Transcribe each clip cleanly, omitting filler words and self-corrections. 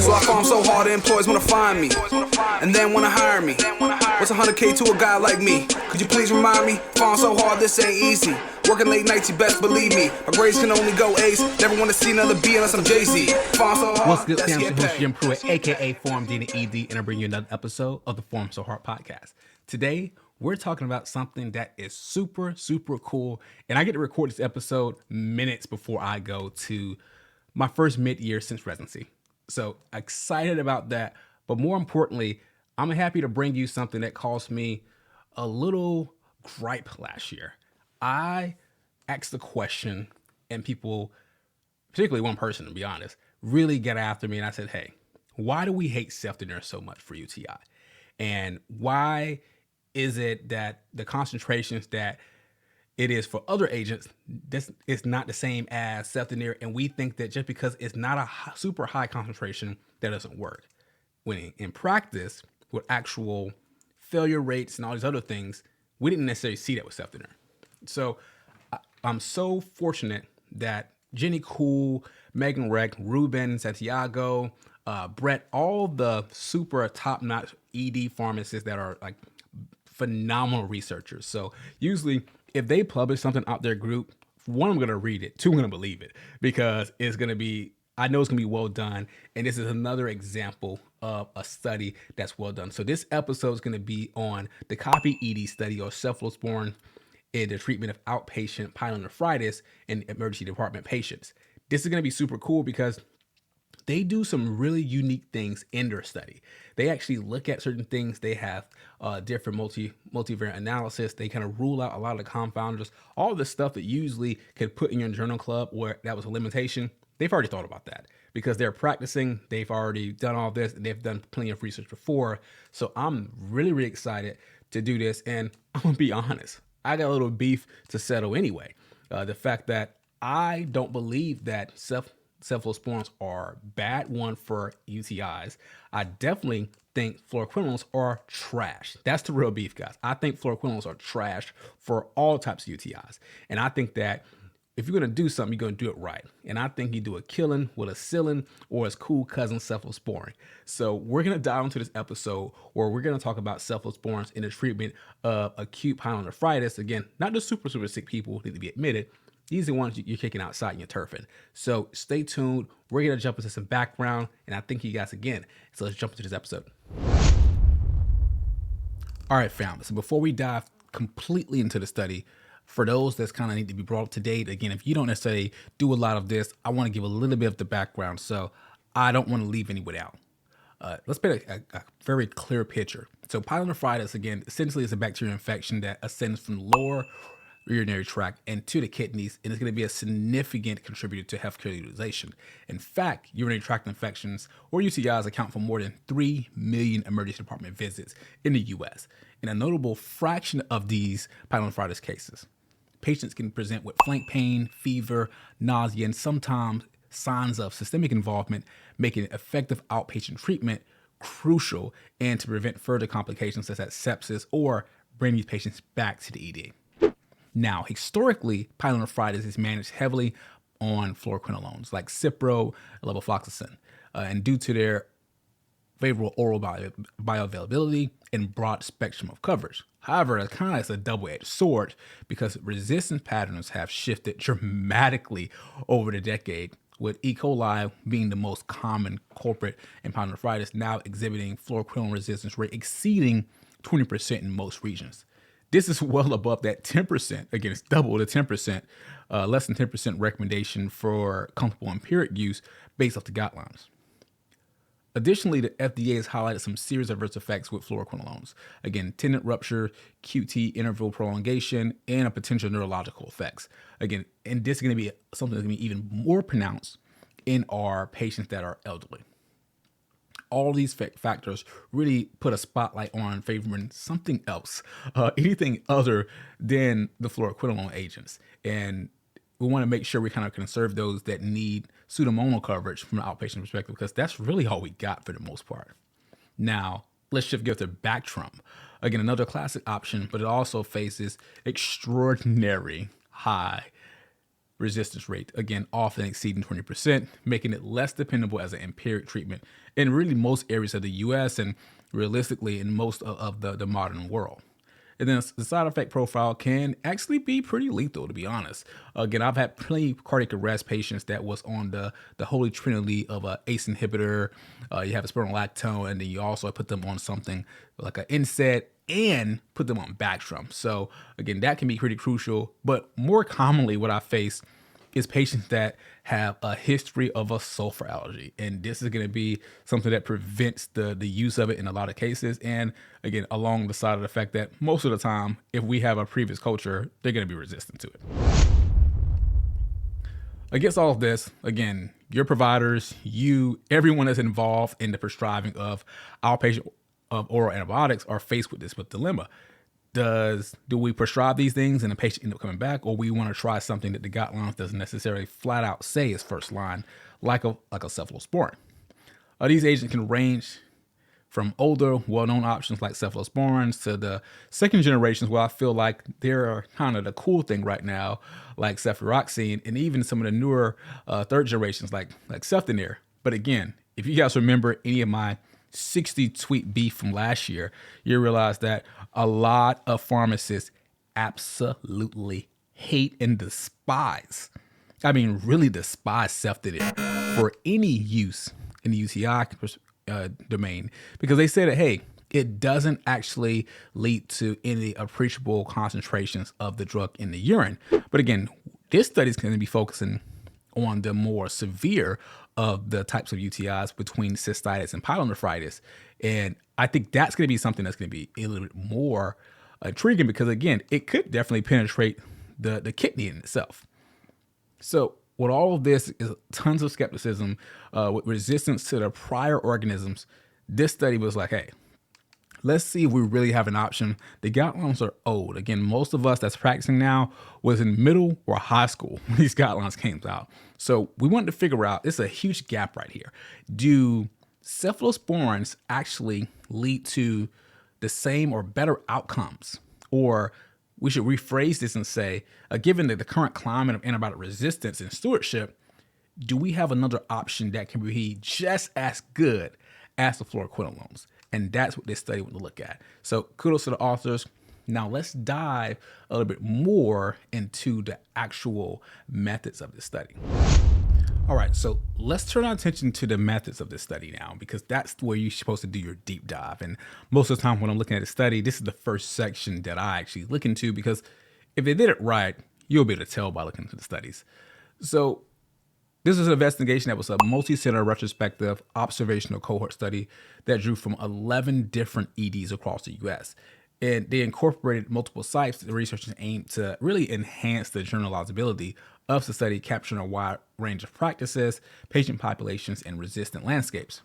So I farm so hard, the employees wanna find me, and then wanna hire me. What's 100K to a guy like me? Could you please remind me? Farm so hard, this ain't easy. Working late nights, you best believe me. My grades can only go A's. Never wanna see another B unless I'm Jay-Z. Farm so hard. What's good, fam? It's your host, Jim Pruitt, aka PharmD and ED, and I bring you another episode of the Pharm So Hard podcast. Today, we're talking about something that is super, super cool, and I get to record this episode minutes before I go to my first mid-year since residency. So excited about that, but more importantly, I'm happy to bring you something that caused me a little gripe last year. I asked the question, and people, particularly one person to be honest, really got after me, and I said, hey, why do we hate self-dinner so much for UTI? And why is it that the concentrations that it is for other agents, this is not the same as self-dinner, and we think that just because it's not a super high concentration, that doesn't work. When in practice, with actual failure rates and all these other things, we didn't necessarily see that with self-dinner. So I'm so fortunate that Jenny Cool, Megan Reck, Ruben, Santiago, Brett, all the super top-notch ED pharmacists that are like phenomenal researchers. So usually if they publish something out their group, one, I'm going to read it. Two, I'm going to believe it because it's going to be, I know it's going to be well done. And this is another example of a study that's well done. So this episode is going to be on the copy ED study or cephalosporin in the treatment of outpatient pyelonephritis in emergency department patients. This is going to be super cool because they do some really unique things in their study. They actually look at certain things. They have different multivariate analysis. They kind of rule out a lot of the confounders, all the stuff that usually could put in your journal club where that was a limitation. They've already thought about that because they're practicing. They've already done all this and they've done plenty of research before. So I'm really, really excited to do this. And I'm gonna be honest, I got a little beef to settle anyway. The fact that I don't believe that cephalosporins are bad one for UTIs. I definitely think fluoroquinolones are trash. That's the real beef, guys. I think fluoroquinolones are trash for all types of UTIs. And I think that if you're going to do something, you're going to do it right. And I think you do a killing with a ceiling or its cool cousin cephalosporin. So we're going to dive into this episode where we're going to talk about cephalosporins in the treatment of acute pyelonephritis. Again, not the super, super sick people who need to be admitted. These are the ones you're kicking outside and you're turfing. So stay tuned. We're going to jump into some background, and I thank you guys again. So let's jump into this episode. All right, fam. So before we dive completely into the study, for those that's kind of need to be brought up to date, again, if you don't necessarily do a lot of this, I want to give a little bit of the background. So I don't want to leave anyone out. Let's paint a very clear picture. So pyelonephritis, again, essentially is a bacterial infection that ascends from the lower urinary tract and to the kidneys, and it's going to be a significant contributor to healthcare utilization. In fact, urinary tract infections or UTIs account for more than 3 million emergency department visits in the U.S. And a notable fraction of these pyelonephritis cases, patients can present with flank pain, fever, nausea, and sometimes signs of systemic involvement, making effective outpatient treatment crucial and to prevent further complications such as sepsis or bring these patients back to the ED. Now, historically, pyelonephritis is managed heavily on fluoroquinolones like Cipro, levofloxacin, and due to their favorable oral bioavailability and broad spectrum of coverage. However, it's kind of like a double-edged sword because resistance patterns have shifted dramatically over the decade, with E. coli being the most common culprit in pyelonephritis, now exhibiting fluoroquinolone resistance rate exceeding 20% in most regions. This is well above that 10%. Again, it's double the 10%, less than 10% recommendation for comfortable empiric use based off the guidelines. Additionally, the FDA has highlighted some serious adverse effects with fluoroquinolones. Again, tendon rupture, QT interval prolongation, and a potential neurological effects. Again, and this is going to be something that's going to be even more pronounced in our patients that are elderly. All these factors really put a spotlight on favoring something else, anything other than the fluoroquinolone agents. And we want to make sure we kind of conserve those that need pseudomonal coverage from an outpatient perspective, because that's really all we got for the most part. Now, let's shift gears to Bactrim. Again, another classic option, but it also faces extraordinary high resistance rate, again, often exceeding 20%, making it less dependable as an empiric treatment in really most areas of the US and realistically in most of the modern world. And then the side effect profile can actually be pretty lethal, to be honest. Again, I've had plenty of cardiac arrest patients that was on the holy trinity of a ACE inhibitor. You have a spironolactone, and then you also put them on something like an NSAID and put them on Bactrim. So again, that can be pretty crucial. But more commonly, what I face is patients that have a history of a sulfur allergy. And this is going to be something that prevents the use of it in a lot of cases. And again, along the side of the fact that most of the time, if we have a previous culture, they're going to be resistant to it. Against all of this, again, your providers, everyone that's involved in the prescribing of outpatient of oral antibiotics are faced with this dilemma. Do we prescribe these things and the patient end up coming back, or we want to try something that the guidelines doesn't necessarily flat out say is first line, like a cephalosporin? These agents can range from older, well-known options like cephalosporins to the second generations, where I feel like they're kind of the cool thing right now, like cefuroxime, and even some of the newer third generations like ceftonir. But again, if you guys remember any of my 60 tweet beef from last year, you realize that a lot of pharmacists absolutely hate and despise, really despise ceftonir for any use in the UTI domain, because they say that, hey, it doesn't actually lead to any appreciable concentrations of the drug in the urine. But again, this study is going to be focusing on the more severe of the types of UTIs between cystitis and pyelonephritis. And I think that's going to be something that's going to be a little bit more intriguing, because again, it could definitely penetrate the kidney in itself. So with all of this is tons of skepticism, with resistance to the prior organisms, this study was like, hey, let's see if we really have an option. The guidelines are old. Again, most of us that's practicing now was in middle or high school when these guidelines came out. So we wanted to figure out, it's a huge gap right here. Do cephalosporins actually lead to the same or better outcomes? Or we should rephrase this and say, given the current climate of antibiotic resistance and stewardship, do we have another option that can be just as good as the fluoroquinolones? And that's what this study went to look at. So kudos to the authors. Now let's dive a little bit more into the actual methods of this study. All right, so let's turn our attention to the methods of this study now, because that's where you're supposed to do your deep dive. And most of the time when I'm looking at a study, this is the first section that I actually look into, because if they did it right, you'll be able to tell by looking into the studies. So this is an investigation that was a multi-center retrospective observational cohort study that drew from 11 different EDs across the US. And they incorporated multiple sites. The researchers aimed to really enhance the generalizability of the study, capturing a wide range of practices, patient populations, and resistant landscapes.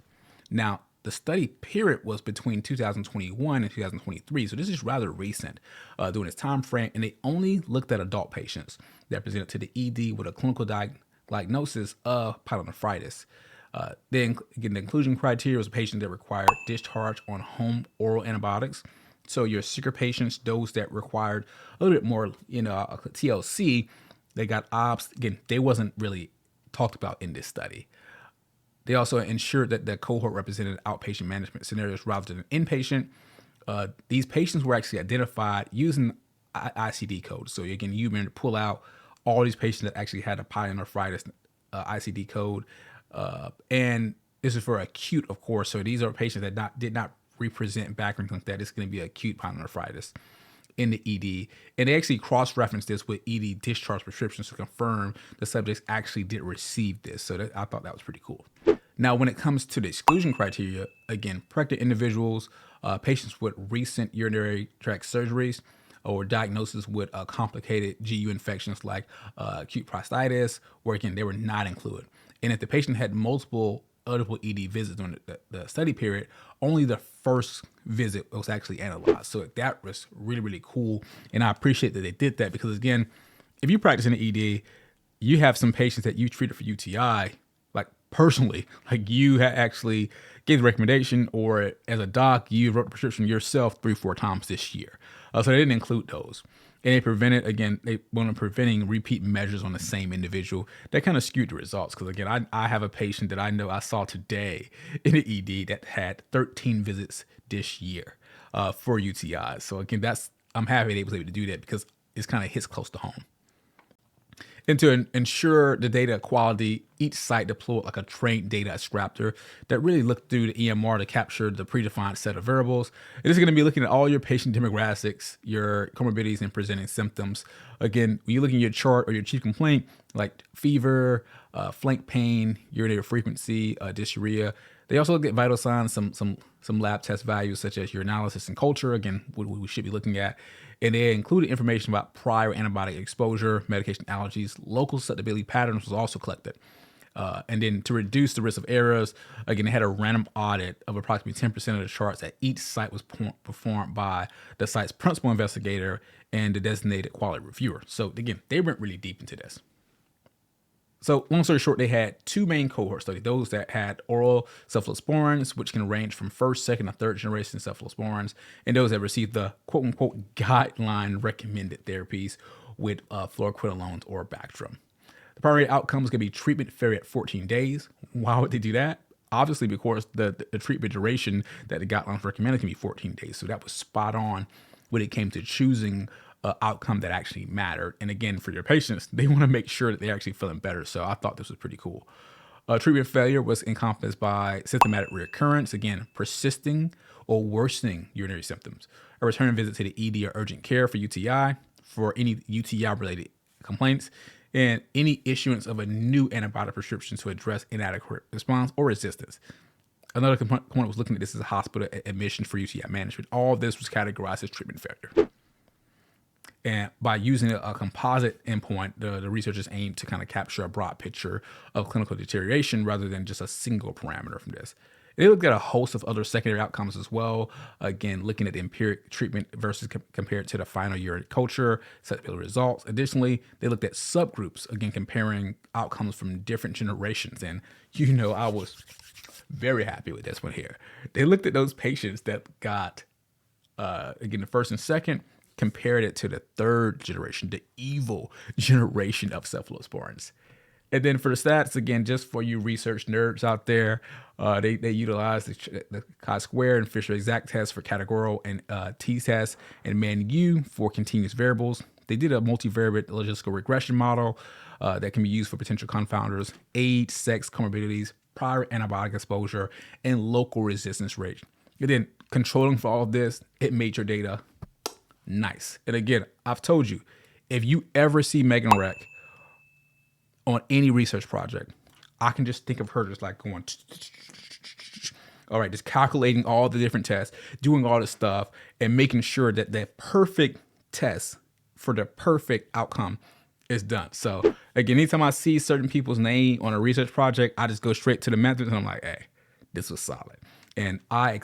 Now, the study period was between 2021 and 2023, so this is rather recent during this time frame, and they only looked at adult patients that presented to the ED with a clinical diagnosis of pyelonephritis. Then again, the inclusion criteria was a patient that required discharge on home oral antibiotics. So your sicker patients, those that required a little bit more, TLC, they got OBS. Again, they wasn't really talked about in this study. They also ensured that the cohort represented outpatient management scenarios rather than inpatient. These patients were actually identified using ICD code. So again, you've been to pull out all these patients that actually had a pyelonephritis ICD code. And this is for acute, of course. So these are patients that did not represent background like that. It's going to be acute pyelonephritis in the ED. And they actually cross-referenced this with ED discharge prescriptions to confirm the subjects actually did receive this. So I thought that was pretty cool. Now, when it comes to the exclusion criteria, again, pregnant individuals, patients with recent urinary tract surgeries, or diagnosis with complicated GU infections like acute prostatitis, where again, they were not included. And if the patient had multiple eligible ED visits during the study period, only the first visit was actually analyzed. So that was really, really cool. And I appreciate that they did that, because again, if you practice in the ED, you have some patients that you treated for UTI, like personally, like you actually gave the recommendation, or as a doc, you wrote the prescription yourself 3-4 times this year. So they didn't include those. And they wanted preventing repeat measures on the same individual. That kind of skewed the results because, again, I have a patient that I know I saw today in the ED that had 13 visits this year for UTIs. So, again, I'm happy they was able to do that because it kind of hits close to home. And to ensure the data quality, each site deployed like a trained data extractor that really looked through the EMR to capture the predefined set of variables. It is going to be looking at all your patient demographics, your comorbidities, and presenting symptoms. Again, when you look at your chart or your chief complaint, like fever, flank pain, urinary frequency, dysuria, they also look at vital signs, some lab test values such as urinalysis and culture, again, what we should be looking at. And they included information about prior antibiotic exposure, medication allergies, local susceptibility patterns was also collected. And then to reduce the risk of errors, again, they had a random audit of approximately 10% of the charts at each site was performed by the site's principal investigator and the designated quality reviewer. So again, they went really deep into this. So long story short, they had two main cohort studies, those that had oral cephalosporins, which can range from first, second, or third generation cephalosporins, and those that received the quote unquote guideline recommended therapies with fluoroquinolones or Bactrim. The primary outcome is going to be treatment failure at 14 days. Why would they do that? Obviously, because the treatment duration that the guidelines recommended can be 14 days. So that was spot on when it came to choosing outcome that actually mattered. And again, for your patients, they want to make sure that they're actually feeling better. So I thought this was pretty cool. Treatment failure was encompassed by symptomatic recurrence, again, persisting or worsening urinary symptoms, a return visit to the ED or urgent care for UTI, for any UTI-related complaints, and any issuance of a new antibiotic prescription to address inadequate response or resistance. Another component was looking at this as a hospital admission for UTI management. All of this was categorized as treatment failure. And by using a composite endpoint, the researchers aimed to kind of capture a broad picture of clinical deterioration rather than just a single parameter from this. They looked at a host of other secondary outcomes as well. Again, looking at the empiric treatment versus compared to the final urine culture, susceptibility results. Additionally, they looked at subgroups, again, comparing outcomes from different generations. And, I was very happy with this one here. They looked at those patients that got, again, the first and second, compared it to the third generation, the evil generation of cephalosporins. And then for the stats, again, just for you research nerds out there, they utilize the chi-square and Fisher exact test for categorical and t-test and man-u for continuous variables. They did a multivariate logistical regression model that can be used for potential confounders, age, sex, comorbidities, prior antibiotic exposure, and local resistance rate. And then controlling for all of this, it made your data nice. And again, I've told you, if you ever see Megan Reck on any research project, I can just think of her just like going, all right, just calculating all the different tests, doing all this stuff, and making sure that the perfect test for the perfect outcome is done. So again, anytime I see certain people's name on a research project, I just go straight to the methods and I'm like, hey, this was solid. And I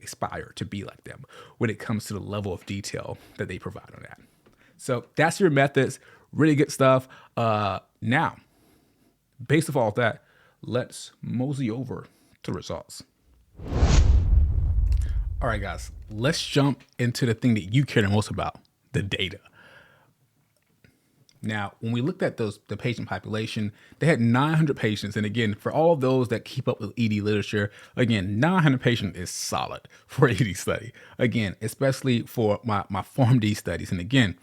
aspire to be like them when it comes to the level of detail that they provide on that. So that's your methods. Really good stuff. Now, based off all of that, let's mosey over to results. All right, guys, let's jump into the thing that you care the most about, the data. Now, when we looked at the patient population, they had 900 patients. And again, for all of those that keep up with ED literature, again, 900 patients is solid for an ED study. Again, especially for my PharmD studies. And again,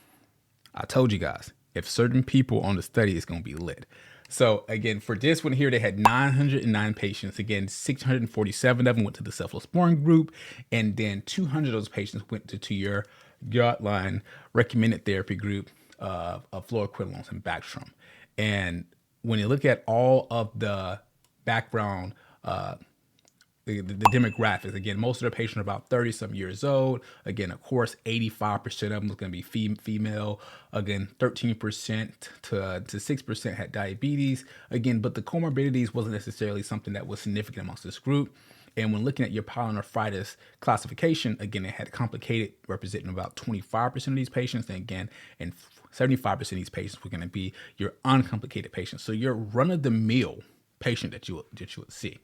I told you guys, if certain people on the study, it's going to be lit. So again, for this one here, they had 909 patients. Again, 647 of them went to the cephalosporin group. And then 200 of those patients went to your guideline recommended therapy group of fluoroquinolones and Bactrim. And when you look at all of the background, the demographics, again, most of the patients are about 30 some years old. Again, of course, 85% of them is going to be female. Again, 13% to 6% had diabetes. Again, but the comorbidities wasn't necessarily something that was significant amongst this group. And when looking at your pyelonephritis classification, again, it had complicated, representing about 25% of these patients. And again, and 75% of these patients were going to be your uncomplicated patients. So your run-of-the-mill patient that you would see.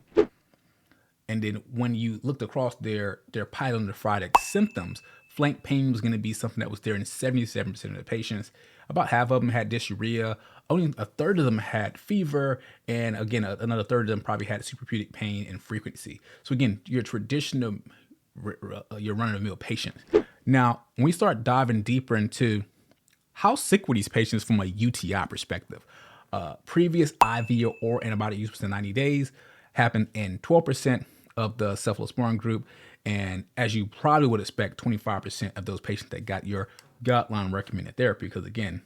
And then when you looked across their pyelonephritic symptoms, flank pain was going to be something that was there in 77% of the patients. About half of them had dysuria. Only a third of them had fever. And again, another third of them probably had suprapubic pain and frequency. So again, your traditional, your run-of-the-mill patient. Now, when we start diving deeper into how sick were these patients from a UTI perspective, previous IV or oral antibiotic use within 90 days happened in 12% of the cephalosporin group. And as you probably would expect, 25% of those patients that got your guideline recommended therapy, because again,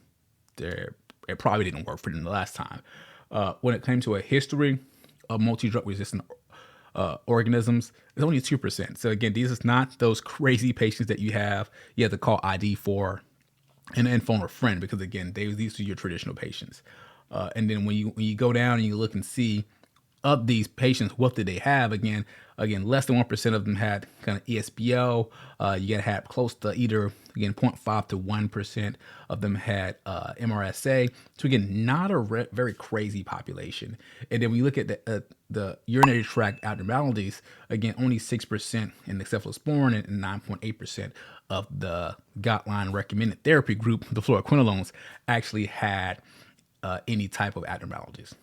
it probably didn't work for them the last time. When it came to a history of multi-drug resistant organisms, it's only 2%. So again, these is not those crazy patients that you have to call ID for and phone a friend, because again, these are your traditional patients. And then when you go down and you look and see of these patients, what did they have? Again, less than 1% of them had kind of ESBL. You gotta have close to either, again, 0.5 to 1% of them had MRSA. So again, not a very crazy population. And then when you look at the urinary tract abnormalities, again, only 6% in the cephalosporin and 9.8% of the guideline recommended therapy group, the fluoroquinolones, actually had any type of abnormalities.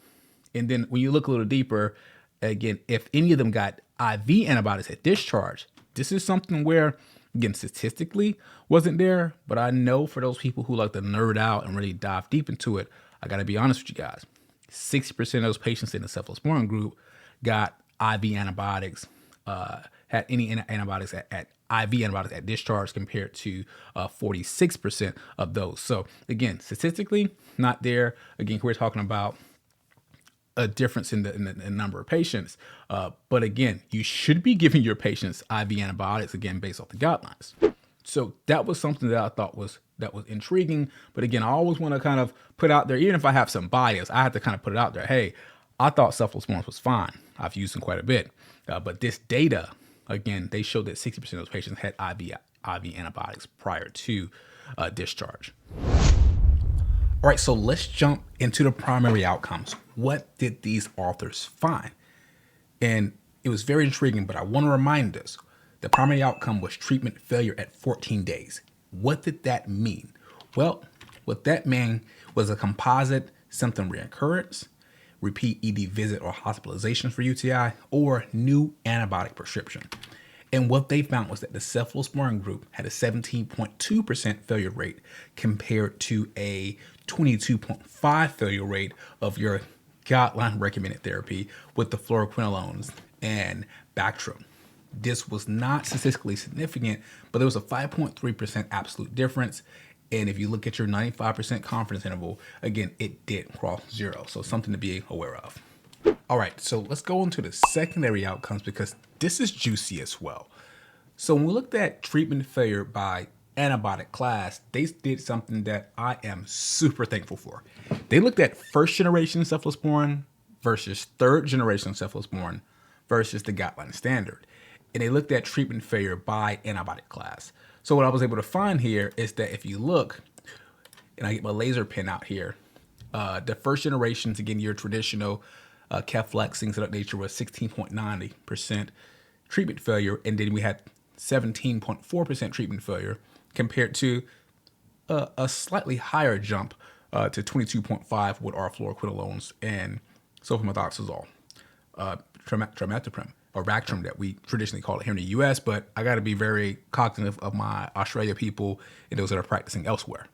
And then when you look a little deeper, again, if any of them got IV antibiotics at discharge, this is something where, again, statistically wasn't there, but I know for those people who like to nerd out and really dive deep into it, I got to be honest with you guys. 60% of those patients in the cephalosporin group got IV antibiotics, had any antibiotics at IV antibiotics at discharge, compared to 46% of those. So again, statistically not there. Again, we're talking about a difference in the number of patients. But again, you should be giving your patients IV antibiotics, again, based off the guidelines. So that was something that I thought was intriguing. But again, I always want to kind of put out there, even if I have some bias, I have to kind of put it out there. Hey, I thought cephalosporins was fine. I've used them quite a bit. But this data, again, they showed that 60% of those patients had IV antibiotics prior to discharge. All right, so let's jump into the primary outcomes. What did these authors find? And it was very intriguing, but I want to remind us, the primary outcome was treatment failure at 14 days. What did that mean? Well, what that meant was a composite symptom reoccurrence, repeat ED visit or hospitalization for UTI, or new antibiotic prescription. And what they found was that the cephalosporin group had a 17.2% failure rate compared to a 22.5% failure rate of your guideline recommended therapy with the fluoroquinolones and Bactrim. This was not statistically significant, but there was a 5.3% absolute difference. And if you look at your 95% confidence interval, again, it did cross zero. So something to be aware of. All right, so let's go into the secondary outcomes, because this is juicy as well. So when we looked at treatment failure by antibiotic class, they did something that I am super thankful for. They looked at first generation cephalosporin versus third generation cephalosporin versus the guideline standard. And they looked at treatment failure by antibiotic class. So what I was able to find here is that if you look, and I get my laser pen out here, the first generations, again, your traditional Keflex, things of that nature, was 16.90% treatment failure. And then we had 17.4% treatment failure compared to a slightly higher jump to 22.5% with our fluoroquinolones and sulfamethoxazole, trimethoprim, or Bactrim that we traditionally call it here in the US, but I got to be very cognizant of my Australia people and those that are practicing elsewhere.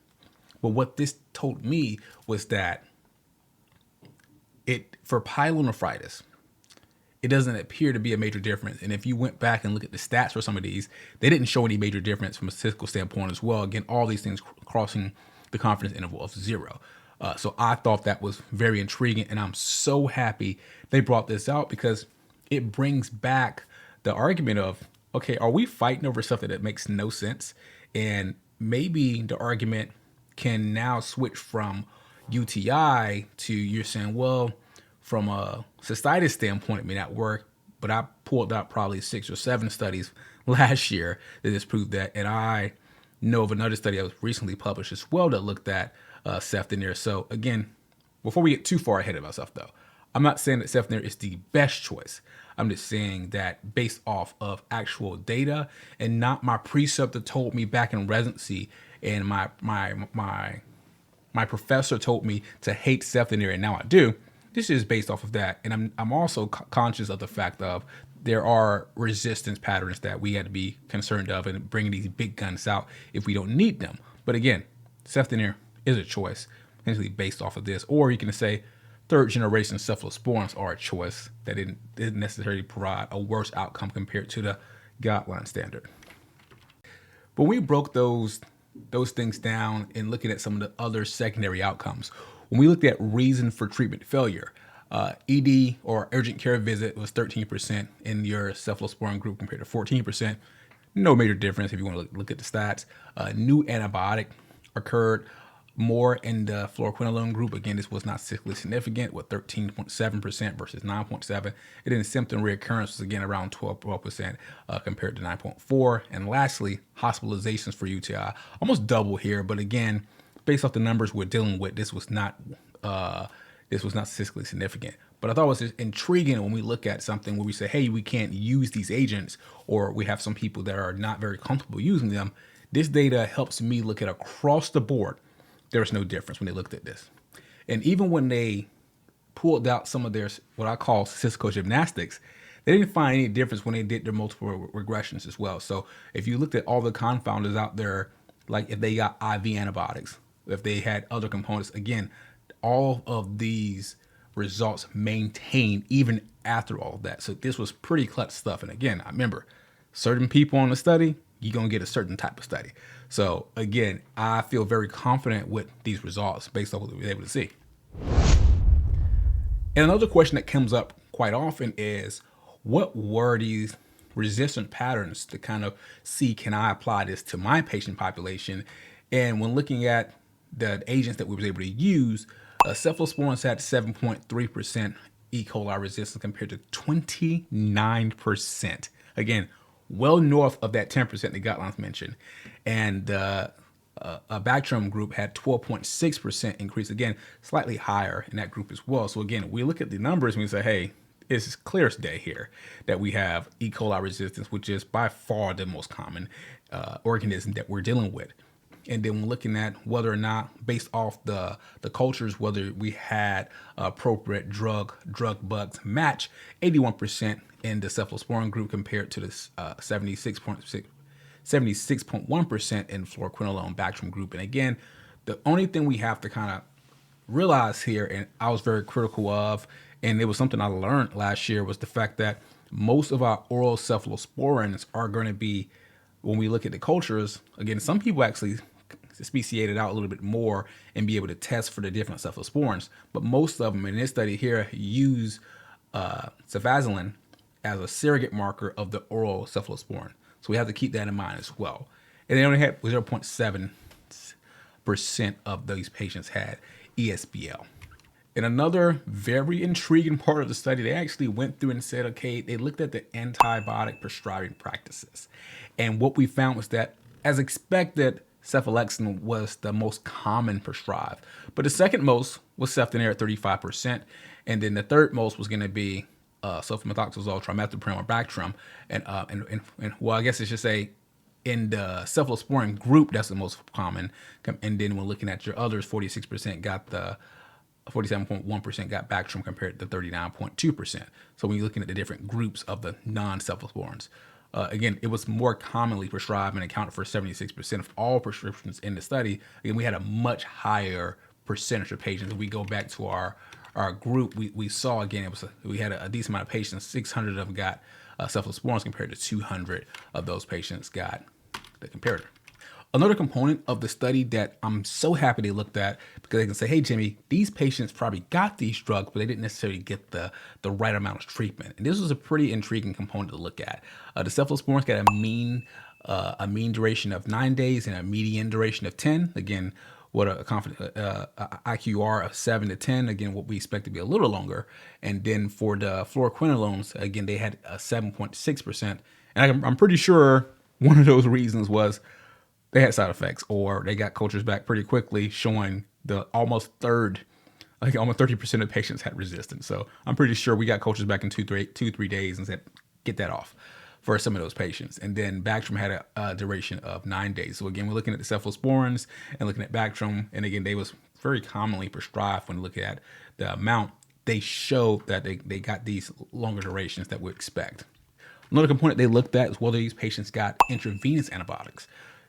But what this told me was that for pyelonephritis, it doesn't appear to be a major difference. And if you went back and look at the stats for some of these, they didn't show any major difference from a statistical standpoint as well. Again, all these things crossing the confidence interval of 0. So I thought that was very intriguing, and I'm so happy they brought this out, because it brings back the argument of, okay, are we fighting over something that makes no sense? And maybe the argument can now switch from UTI to, you're saying, well, from a cystitis standpoint, it may not work, but I pulled out probably 6 or 7 studies last year that just proved that. And I know of another study that was recently published as well that looked at Ceph in there. So again, before we get too far ahead of ourselves though, I'm not saying that ceftonir is the best choice. I'm just saying that based off of actual data and not my preceptor told me back in residency and my professor told me to hate ceftonir and now I do. This is based off of that. And I'm also conscious of the fact of there are resistance patterns that we had to be concerned of and bringing these big guns out if we don't need them. But again, ceftonir is a choice, essentially based off of this. Or you can say third generation cephalosporins are a choice that didn't necessarily provide a worse outcome compared to the guideline standard. But we broke those things down and looking at some of the other secondary outcomes. When we looked at reason for treatment failure, ED or urgent care visit was 13% in your cephalosporin group compared to 14%. No major difference if you want to look at the stats. New antibiotic occurred more in the fluoroquinolone group. Again, this was not statistically significant with 13.7% versus 9.7%. And then symptom reoccurrence was again around 12% compared to 9.4%. And lastly, hospitalizations for UTI almost double here. But again, based off the numbers we're dealing with, this was not statistically significant. But I thought it was just intriguing when we look at something where we say, hey, we can't use these agents, or we have some people that are not very comfortable using them. This data helps me look at across the board. There's no difference when they looked at this. And even when they pulled out some of their, what I call statistical gymnastics, they didn't find any difference when they did their multiple regressions as well. So if you looked at all the confounders out there, like if they got IV antibiotics, if they had other components, again, all of these results maintained even after all of that. So this was pretty clutch stuff. And again, I remember certain people on the study, you're going to get a certain type of study. So again, I feel very confident with these results based on what we were able to see. And another question that comes up quite often is, what were these resistant patterns to kind of see, can I apply this to my patient population? And when looking at the agents that we were able to use, cephalosporins had 7.3% E. coli resistance compared to 29%. Again, well north of that 10% the guidelines mentioned. And a Bactrim group had 12.6% increase, again, slightly higher in that group as well. So again, we look at the numbers and we say, hey, it's clear as day here that we have E. coli resistance, which is by far the most common organism that we're dealing with. And then we're looking at whether or not, based off the cultures, whether we had appropriate drug bugs match 81% in the cephalosporin group compared to the 76.1% in fluoroquinolone Bactrim group. And again, the only thing we have to kind of realize here, and I was very critical of, and it was something I learned last year, was the fact that most of our oral cephalosporins are going to be, when we look at the cultures, again, some people actually speciate it out a little bit more and be able to test for the different cephalosporins. But most of them in this study here use cefazolin as a surrogate marker of the oral cephalosporin. So we have to keep that in mind as well. And they only had 0.7% of these patients had ESBL. In another very intriguing part of the study, they actually went through and said, okay, they looked at the antibiotic prescribing practices. And what we found was that, as expected, cephalexin was the most common prescribed. But the second most was ceftonir at 35%. And then the third most was going to be sulfamethoxazole, trimethoprim, or Bactrim. And well, I guess I should say in the cephalosporin group, that's the most common. And then when looking at your others, 46% got the 47.1% got Bactrim compared to 39.2%. So when you're looking at the different groups of the non-cephalosporins, again, it was more commonly prescribed and accounted for 76% of all prescriptions in the study. Again, we had a much higher percentage of patients. If we go back to our group, we saw again, we had a decent amount of patients. 600 of them got cephalosporins compared to 200 of those patients got the comparator. Another component of the study that I'm so happy they looked at, because they can say, hey, Jimmy, these patients probably got these drugs, but they didn't necessarily get the right amount of treatment. And this was a pretty intriguing component to look at. The cephalosporins got a mean duration of 9 days and a median duration of 10. Again, what a IQR of 7 to 10. Again, what we expect to be a little longer. And then for the fluoroquinolones, again, they had a 7.6%. And I'm pretty sure one of those reasons was they had side effects, or they got cultures back pretty quickly, showing the almost third like almost 30% of patients had resistance. So I'm pretty sure we got cultures back in 3 days and said, get that off for some of those patients. And then Bactrim had a duration of 9 days. So again, we're looking at the cephalosporins and looking at Bactrim. And again, they was very commonly prescribed when looking at the amount. They showed that they got these longer durations that we expect. Another component they looked at is whether these patients got intravenous antibiotics.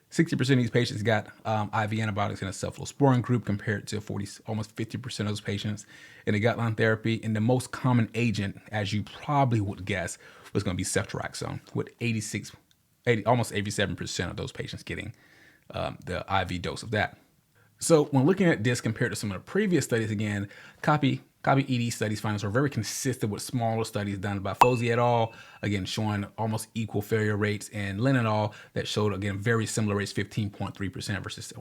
60% of these patients got IV antibiotics in a cephalosporin group compared to almost 50% of those patients in the gut-line therapy. And the most common agent, as you probably would guess, was going to be ceftriaxone, with almost 87% of those patients getting the IV dose of that. So when looking at this compared to some of the previous studies, again, copy ED studies findings are very consistent with smaller studies done by Fozzi et al., again, showing almost equal failure rates, and Lin et al. That showed, again, very similar rates, 15.3% versus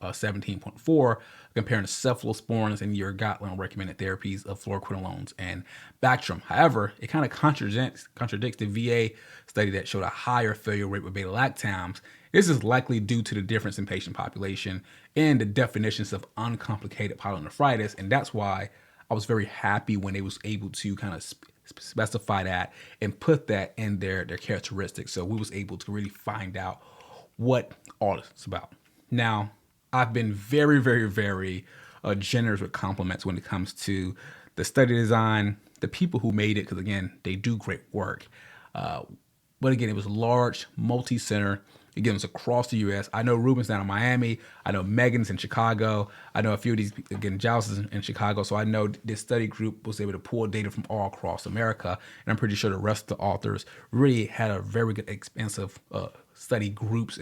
17.4%, comparing the cephalosporins and your guideline recommended therapies of fluoroquinolones and Bactrim. However, it kind of contradicts the VA study that showed a higher failure rate with beta-lactams. This is likely due to the difference in patient population and the definitions of uncomplicated pyelonephritis, and that's why I was very happy when they was able to kind of specify that and put that in their characteristics. So we was able to really find out what all this is about. Now, I've been very, very, very generous with compliments when it comes to the study design, the people who made it, because again, they do great work. But again, it was large, multi-center. Again, it's across the U.S. I know Ruben's down in Miami. I know Megan's in Chicago. I know a few of these, again, Giles is in Chicago. So I know this study group was able to pull data from all across America. And I'm pretty sure the rest of the authors really had a very good, expansive study groups,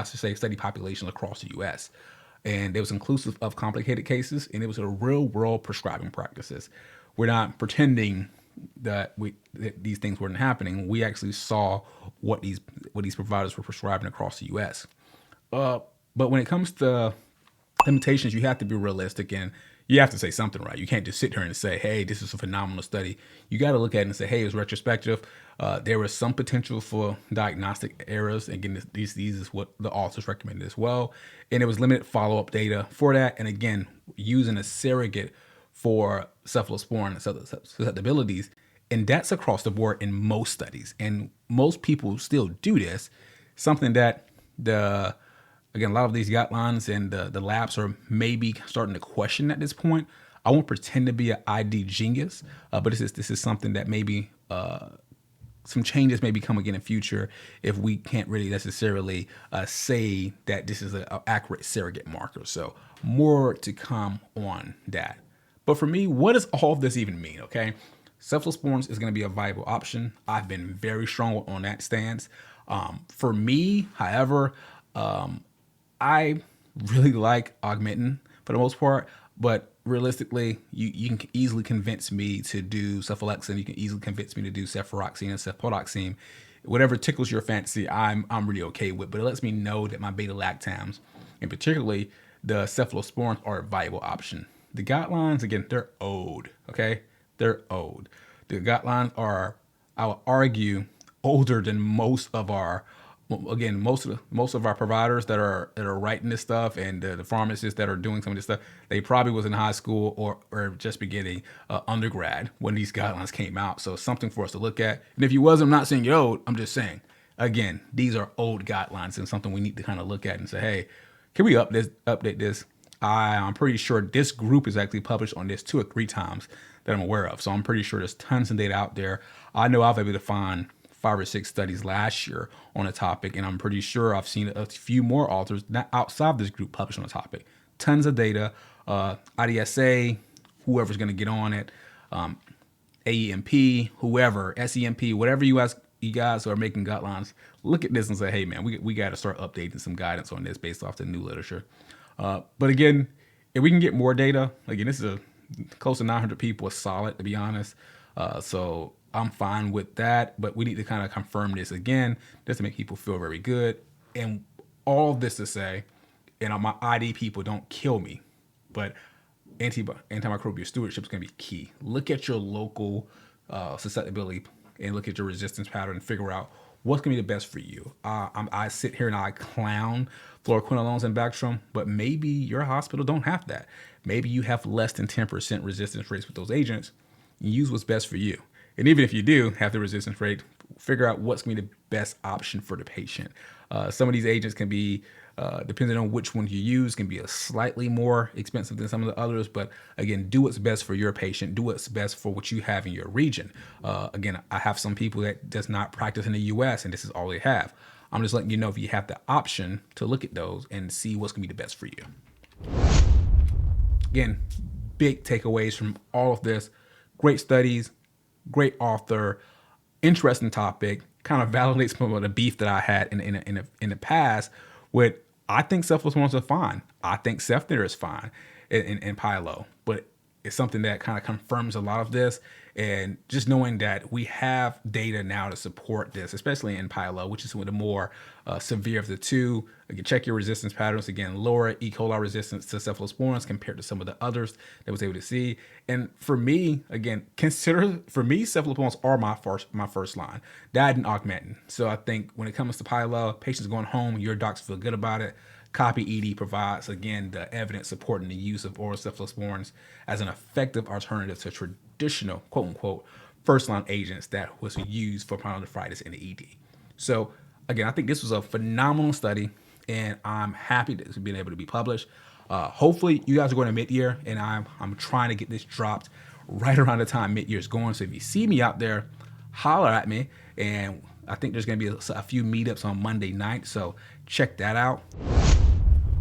study populations across the U.S. And it was inclusive of complicated cases, and it was a real world prescribing practices. We're not pretending that these things weren't happening. We actually saw what these providers were prescribing across the U.S. But when it comes to limitations, you have to be realistic and you have to say something, right? You can't just sit here and say, hey, this is a phenomenal study. You got to look at it and say, hey, it's retrospective. There was some potential for diagnostic errors. Again, these is what the authors recommended as well. And it was limited follow-up data for that. And again, using a surrogate for cephalosporin susceptibilities, and that's across the board in most studies. And most people still do this, something that a lot of these guidelines and the labs are maybe starting to question at this point. I won't pretend to be an ID genius, but this is something that maybe some changes may be coming in the future if we can't really necessarily say that this is an accurate surrogate marker. So more to come on that. But for me, what does all of this even mean? Okay, cephalosporins is going to be a viable option. I've been very strong on that stance. For me, however, I really like augmentin for the most part, but realistically, you can easily convince me to do cephalexin. You can easily convince me to do cefuroxime and cefodoxime. Whatever tickles your fancy, I'm really okay with. But it lets me know that my beta-lactams, and particularly the cephalosporins, are a viable option. The guidelines, again, they're old, okay? They're old. The guidelines are, I would argue, older than most of our providers that are writing this stuff, and the pharmacists that are doing some of this stuff. They probably was in high school or just beginning undergrad when these guidelines came out. So it's something for us to look at. And if you was, I'm not saying you're old. I'm just saying, again, these are old guidelines and something we need to kind of look at and say, hey, can we update this? I'm pretty sure this group is actually published on this 2 or 3 times that I'm aware of. So I'm pretty sure there's tons of data out there. I know I've been able to find 5 or 6 studies last year on a topic, and I'm pretty sure I've seen a few more authors not outside this group published on a topic. Tons of data, IDSA, whoever's going to get on it, AEMP, whoever, SEMP, whatever you guys who are making guidelines, look at this and say, hey man, we got to start updating some guidance on this based off the new literature. But again, if we can get more data, again, this is close to 900 people is solid, to be honest. So I'm fine with that, but we need to kind of confirm this again just to make people feel very good. And all of this to say, and my ID people, don't kill me, but antimicrobial stewardship is going to be key. Look at your local susceptibility and look at your resistance pattern and figure out what's going to be the best for you. I sit here and I clown fluoroquinolones and Bactrim, but maybe your hospital don't have that. Maybe you have less than 10% resistance rates with those agents. Use what's best for you. And even if you do have the resistance rate, figure out what's going to be the best option for the patient. Some of these agents can be, depending on which one you use, can be a slightly more expensive than some of the others. But again, do what's best for your patient. Do what's best for what you have in your region. Again, I have some people that does not practice in the U.S. and this is all they have. I'm just letting you know if you have the option to look at those and see what's going to be the best for you. Again, big takeaways from all of this. Great studies, great author, interesting topic, kind of validates some of the beef that I had in the past with, I think cephalosporins are fine. I think Cefnir is fine in Pyelo, but it's something that kind of confirms a lot of this. And just knowing that we have data now to support this, especially in Pyelo, which is one of the more severe of the two. Again, check your resistance patterns. Again, lower E. coli resistance to cephalosporins compared to some of the others that was able to see. And for me, again, cephalosporins are my first line. That and augmentin. So I think when it comes to Pyelo, patients going home, your docs feel good about it. Copy ED provides, again, the evidence supporting the use of oral cephalosporins as an effective alternative to traditional, quote unquote, first line agents that was used for pyelonephritis in the ED. So again, I think this was a phenomenal study and I'm happy that it's been able to be published. Hopefully you guys are going to mid-year and I'm trying to get this dropped right around the time mid-year is going. So if you see me out there, holler at me. And I think there's going to be a few meetups on Monday night. So check that out.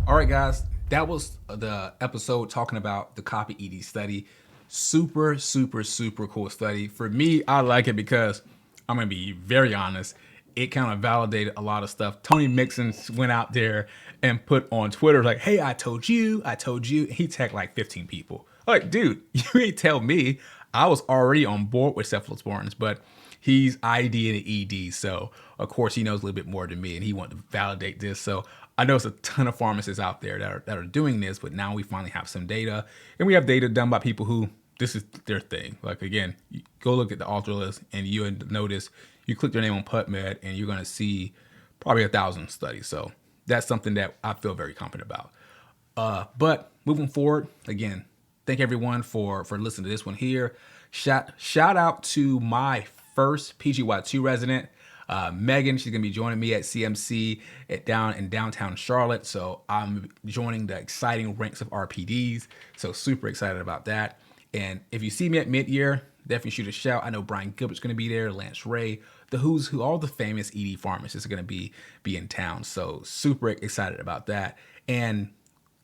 All right, guys, that was the episode talking about the Copy ED study. Super, super, super cool study. For me, I like it because I'm going to be very honest. It kind of validated a lot of stuff. Tony Mixon went out there and put on Twitter like, hey, I told you. He tagged like 15 people. Like, dude, you ain't tell me. I was already on board with cephalosporins, but he's ID and ED. So, of course, he knows a little bit more than me and he wanted to validate this. So I know there's a ton of pharmacists out there that are doing this, but now we finally have some data and we have data done by people who this is their thing. Like, again, you go look at the author list and you notice you click their name on PubMed and you're going to see probably 1,000 studies. So that's something that I feel very confident about. But moving forward, again, thank everyone for listening to this one here. Shout out to my first PGY2 resident, Megan. She's gonna be joining me at CMC down in downtown Charlotte. So I'm joining the exciting ranks of RPDs. So super excited about that. And if you see me at mid-year, definitely shoot a shout. I know Brian Gilbert's gonna be there, Lance Ray, the who's who, all the famous ED pharmacists are gonna be in town. So super excited about that. And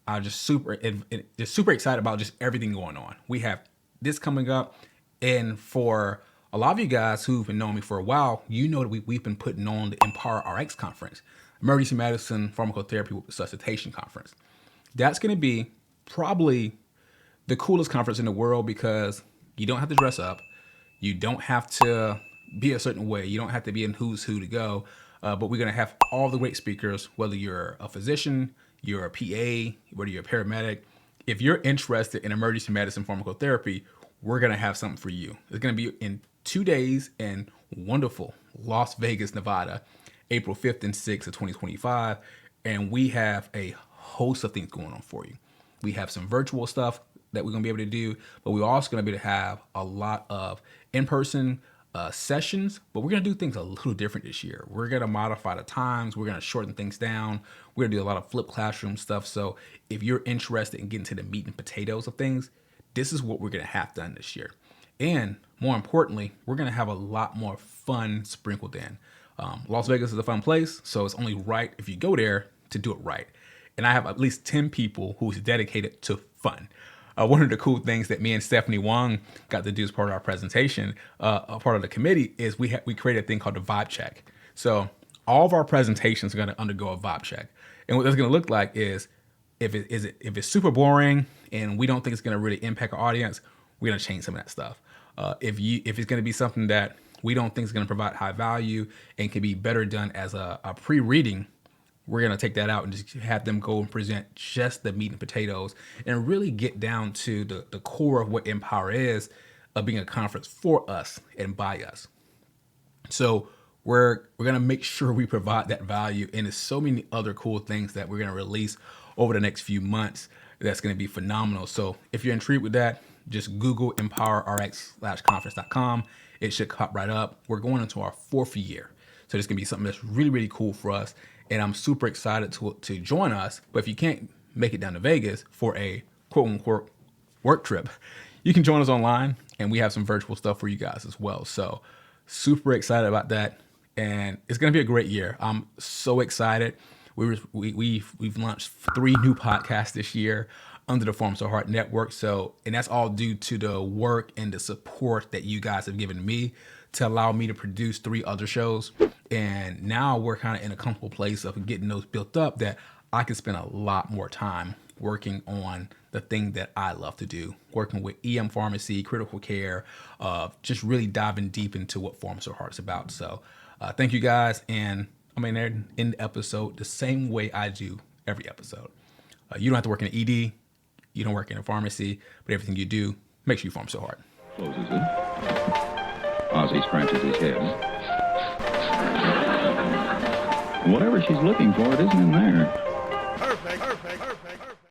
I'm just super excited about just everything going on. We have this coming up, and for a lot of you guys who've been knowing me for a while, you know that we've been putting on the Empower RX conference, Emergency Medicine Pharmacotherapy with Resuscitation conference. That's going to be probably the coolest conference in the world because you don't have to dress up, you don't have to be a certain way, you don't have to be in who's who to go. But we're going to have all the great speakers, whether you're a physician, you're a PA, whether you're a paramedic. If you're interested in emergency medicine pharmacotherapy, we're going to have something for you. It's going to be in 2 days in wonderful Las Vegas, Nevada, April 5th and 6th of 2025. And we have a host of things going on for you. We have some virtual stuff that we're going to be able to do, but we're also going to be able to have a lot of in-person sessions, but we're going to do things a little different this year. We're going to modify the times. We're going to shorten things down. We're going to do a lot of flipped classroom stuff. So if you're interested in getting to the meat and potatoes of things, this is what we're going to have done this year. And more importantly, we're going to have a lot more fun sprinkled in. Las Vegas is a fun place, so it's only right if you go there to do it right. And I have at least 10 people who's dedicated to fun. One of the cool things that me and Stephanie Wong got to do as part of our presentation, a part of the committee, is we created a thing called the vibe check. So all of our presentations are going to undergo a vibe check. And what that's going to look like is if it's super boring and we don't think it's going to really impact our audience, we're going to change some of that stuff. If it's going to be something that we don't think is going to provide high value and can be better done as a pre-reading, we're going to take that out and just have them go and present just the meat and potatoes and really get down to the core of what Empower is, of being a conference for us and by us. So we're going to make sure we provide that value. And there's so many other cool things that we're going to release over the next few months that's going to be phenomenal. So if you're intrigued with that, just Google empowerrx/conference.com. It should pop right up. We're going into our 4th year. So this can be something that's really, really cool for us. And I'm super excited to join us. But if you can't make it down to Vegas for a quote unquote work trip, you can join us online, and we have some virtual stuff for you guys as well. So super excited about that. And it's going to be a great year. I'm so excited. We've launched 3 new podcasts this year under the Pharm So Heart Network. So, and that's all due to the work and the support that you guys have given me to allow me to produce 3 other shows. And now we're kind of in a comfortable place of getting those built up that I can spend a lot more time working on the thing that I love to do, working with EM pharmacy, critical care, just really diving deep into what Pharm So Heart is about. So thank you guys. And I'm in there in the episode the same way I do every episode. You don't have to work in an ED. You don't work in a pharmacy, but everything you do, make sure you Pharm So Heart. Closes it. Ozzy scratches his head. Whatever she's looking for, it isn't in there.